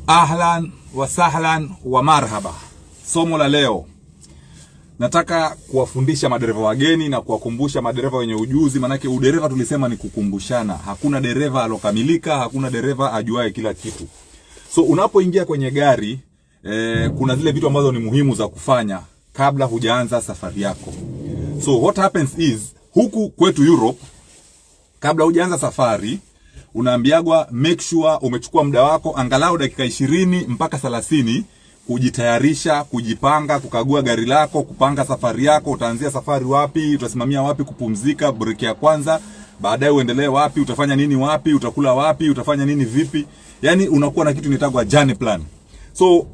Ahlan wa sahlan wa marhaba. Somo la leo nataka kuwafundisha madereva wageni na kuwakumbusha madereva wenye ujuzi, manake udereva tulisema ni kukumbushana. Hakuna dereva alokamilika, hakuna dereva ajuaye kila kitu. So unapoingia kwenye gari kuna zile vitu ambazo ni muhimu za kufanya kabla hujaanza safari yako. So what happens is, huku kwetu Europe, kabla hujaanza safari unaambiagwa make sure umechukua muda wako angalau dakika 20 mpaka 30 kujitayarisha, kujipanga, kukagua gari lako, kupanga safari yako. Utaanzia safari wapi, utasimamia wapi, kupumzika break ya kwanza, baadaye uendelee wapi, utafanya nini wapi, utakula wapi, utafanya nini vipi. Yani unakuwa na kitu inaitwa journey plan. So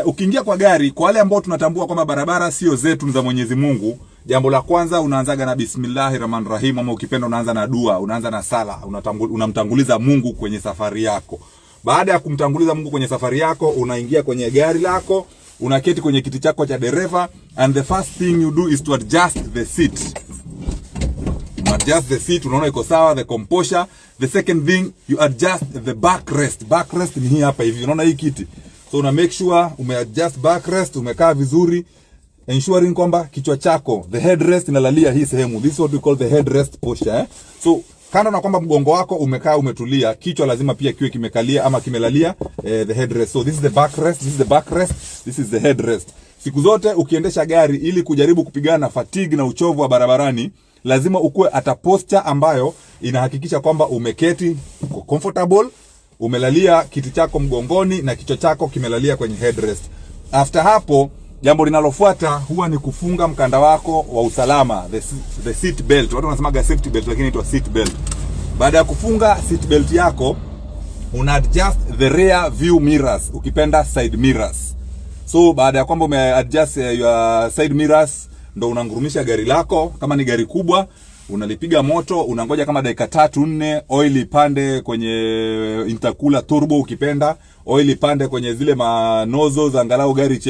ukiingia kwa gari, kwa wale ambao tunatambua kwamba barabara sio zetu, za Mwenyezi Mungu, jambo la kwanza unaanzaga na Bismillahirrahmanirrahim, ama ukipenda unaanza na dua, unaanza na sala, unamtanguliza Mungu kwenye safari yako. Baada ya kumtanguliza Mungu kwenye safari yako, unaingia kwenye gari lako, unaketi kwenye kiti chako cha dereva, and the first thing you do is to adjust the seat. Adjust the seat, unaona iko sawa, the composure. The second thing, you adjust the backrest. Backrest ni hii hapa hivi, unaona hii kiti. So una make sure umeadjust backrest, umekaa vizuri, ensuring kwamba kichwa chako, the headrest inalalia hii sehemu. This is what we call the headrest posture. So kando na kwamba mgongo wako umekaa umetulia, kichwa lazima pia kiwe kimekalia ama kimelalia the headrest. So this is the backrest, this is the backrest, this is the headrest. Siku zote ukiendesha gari, ili kujaribu kupigana na fatigue na uchovu wa barabarani, lazima ukue at a posture ambayo inahakikisha kwamba umeketi comfortable, umelalia kiti chako mgongoni na kichwa chako kimelalia kwenye headrest. After hapo, jambo linalofuata huwa ni kufunga mkanda wako wa usalama, the seat belt. Watu wanasemaga safety belt, lakini inaitwa seat belt. Baada ya kufunga seat belt yako, una adjust the rear view mirrors, ukipenda side mirrors. So baada ya kwamba umeadjust your side mirrors, ndo unangurumisha gari lako. Kama ni gari kubwa, unalipiga moto, unangoja kama dakika 3-4, oil ipande kwenye intercooler turbo, ukipenda oil ipande kwenye zile manozo za angalau gari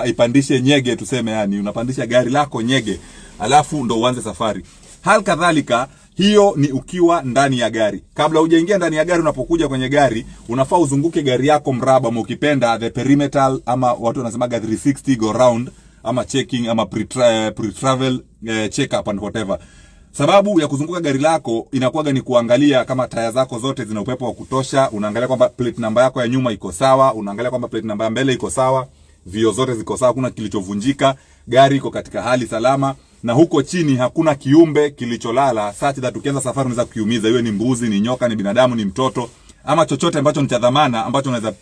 ipandishe nyege, tuseme, yani unapandisha gari lako nyege, alafu ndo uanze safari. Hal kadhalika, hiyo ni ukiwa ndani ya gari. Kabla hujaingia ndani ya gari, unapokuja kwenye gari, unafaa uzunguke gari yako mraba, ukipenda the perimeter, ama watu wanasemaga 360 go round, ama checking, ama pre-travel check up and whatever. Sababu ya kuzunguka gari lako inakuwaga ni kuangalia kama taya zako zote zina upepo wa kutosha, unaangalia kwamba plate namba yako ya nyuma iko sawa, unaangalia kwamba plate namba ya mbele iko sawa, vioo zote ziko sawa, kuna kilichovunjika, gari iko katika hali salama, na huko chini hakuna kiumbe kilicholala such that ukianza safari unaweza kukiumiza, iwe ni mbuzi, ni nyoka, ni binadamu, ni mtoto, ama chochote ambacho ni cha dhamana ambacho unaweza